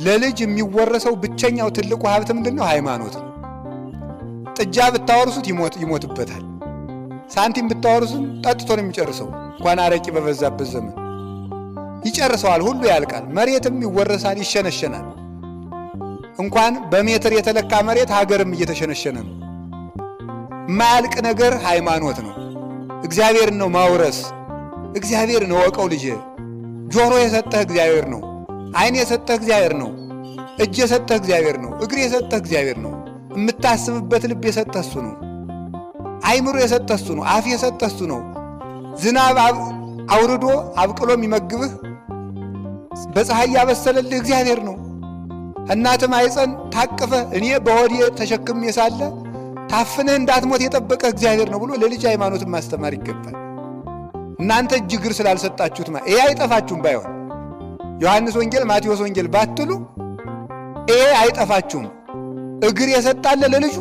ለልጅ የሚወረሰው ብቸኛው ትልቁ ሀብት ምንድነው? ሃይማኖት ነው። ጥጃ ብታወርሱት ይሞትበታል። ሳንቲም ብታወርሱት ጠጥቶ ነው የሚጨርሰው። እንኳን አረቂ በበዛበት ዘመን ይጨርሰዋል፣ ሁሉ ያልቃል። መሬትም ይወረሳል፣ ይሸነሸናል። እንኳን በሜትር የተለካ መሬት ሀገርም እየተሸነሸነ ነው። የማያልቅ ነገር ሃይማኖት ነው። እግዚአብሔርን ነው ማውረስ። እግዚአብሔርን እወቀው ልጄ። ጆሮ የሰጠህ እግዚአብሔር ነው። ዓይን የሰጠህ እግዚአብሔር ነው። እጅ የሰጠህ እግዚአብሔር ነው። እግር የሰጠህ እግዚአብሔር ነው። የምታስብበት ልብ የሰጠህ እሱ ነው። አይምሮ የሰጠህ እሱ ነው። አፍ የሰጠህ እሱ ነው። ዝናብ አውርዶ አብቅሎ የሚመግብህ በፀሐይ ያበሰለልህ እግዚአብሔር ነው። እናትህ ማኅፀን ታቅፈ እኔ በሆዴ ተሸክሜ ሳለ ታፍነህ እንዳትሞት የጠበቀህ እግዚአብሔር ነው ብሎ ለልጅ ሃይማኖትን ማስተማር ይገባል። እናንተ እጅ እግር ስላልሰጣችሁት ይሄ አይጠፋችሁም። ባይሆን ዮሐንስ ወንጌል ማቴዎስ ወንጌል ባትሉ ይሄ አይጠፋችሁም። እግር የሰጣለ ለልጁ